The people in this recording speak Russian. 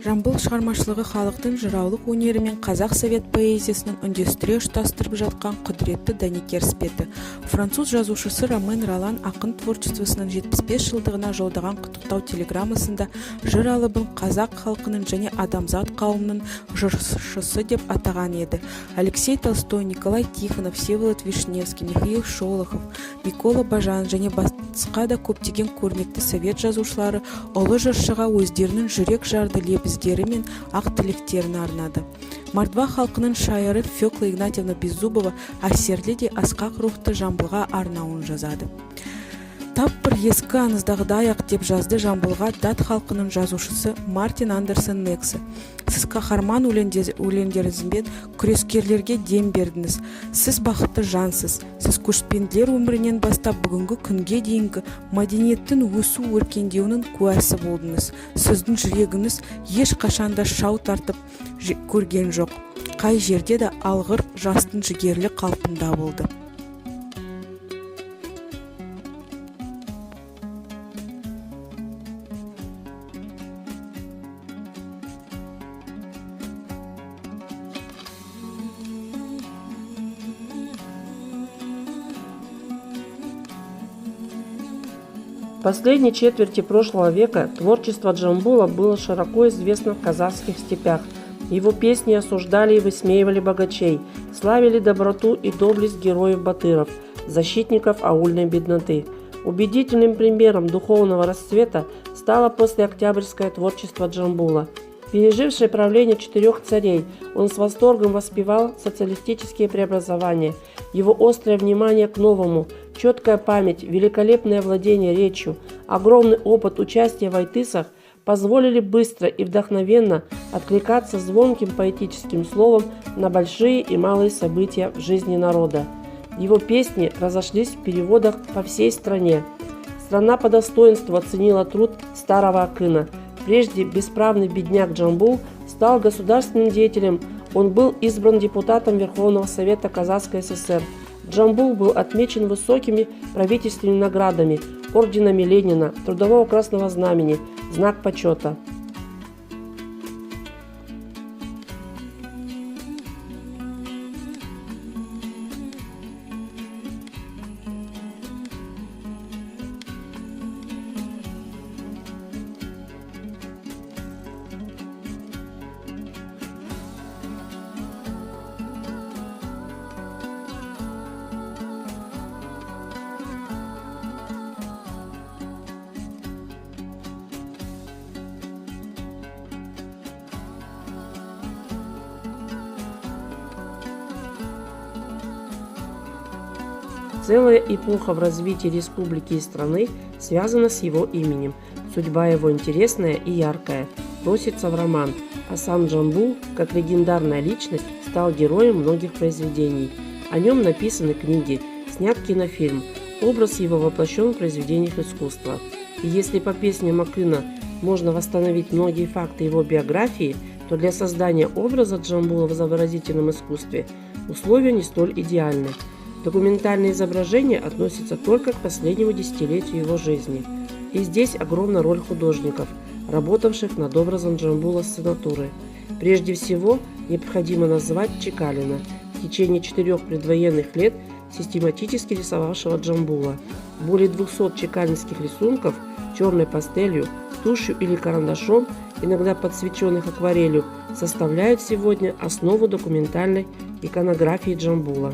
Жамбыл шығармашылығы халықтың жыраулық өнері мен қазақ совет поэзиясының үндестіре ұштастырып жатқан құдіретті дәнекер іспеті. Француз жазушысы Ромен Ролан ақын творчествосының 75 жылдығына жолдаған құттықтау телеграммасында жыр алыбын қазақ халқының және адамзат қауымының жыршысы деп атаған еді. Алексей Толстой, Николай Тихонов, Всеволод Вишневский, Михаил Шолохов, Микола Бажан және басқа да көптеген көрнекті совет жазушылары ұлы жыршыға өздерінің жүрек жарды лебіздері мен ақ тілектерін арнады. Мордва халқының шайыры Фёкла Игнатьевна Беззубова әсерлі де асқақ рухты Жамбылға арнауын жазады. Тап бір ескі аңыздағыдай-ақ деп жазды Жамбылға дат халқының жазушысы Мартин Андерсон Нексе. Сіз қаһарман өлеңдеріңізбен күрескерлерге дем бердіңіз. Сіз бақытты жансыз. Сіз көшпенділер өмірінен бастап бүгінгі күнге дейінгі мәдениеттің өсу өркендеуінің куәсі болдыңыз. Сіздің жүрегіңіз еш қашанда шау тартып көрген жоқ. Қай жерде де алғыр жастың жігерлі қалпында болды. В последней четверти прошлого века творчество Джамбула было широко известно в казахских степях. Его песни осуждали и высмеивали богачей, славили доброту и доблесть героев-батыров, защитников аульной бедноты. Убедительным примером духовного расцвета стало послеоктябрьское творчество Джамбула. Переживший правление 4 царей, он с восторгом воспевал социалистические преобразования. Его острое внимание к новому, четкая память, великолепное владение речью, огромный опыт участия в айтысах позволили быстро и вдохновенно откликаться звонким поэтическим словом на большие и малые события в жизни народа. Его песни разошлись в переводах по всей стране. Страна по достоинству оценила труд старого акына. Прежде бесправный бедняк Джамбул стал государственным деятелем. Он был избран депутатом Верховного Совета Казахской ССР. Джамбул был отмечен высокими правительственными наградами, орденами Ленина, Трудового Красного Знамени, знак почета. Целая эпоха в развитии республики и страны связана с его именем. Судьба его интересная и яркая, просится в роман, а сам Джамбул, как легендарная личность, стал героем многих произведений. О нем написаны книги, снят кинофильм, образ его воплощен в произведениях искусства. И если по песням Акына можно восстановить многие факты его биографии, то для создания образа Джамбула в изобразительном искусстве условия не столь идеальны. Документальные изображения относятся только к последнему десятилетию его жизни. И здесь огромна роль художников, работавших над образом Джамбула с натуры. Прежде всего, необходимо назвать Чекалина, в течение 4 предвоенных лет систематически рисовавшего Джамбула. Более 200 чекалинских рисунков черной пастелью, тушью или карандашом, иногда подсвеченных акварелью, составляют сегодня основу документальной иконографии Джамбула.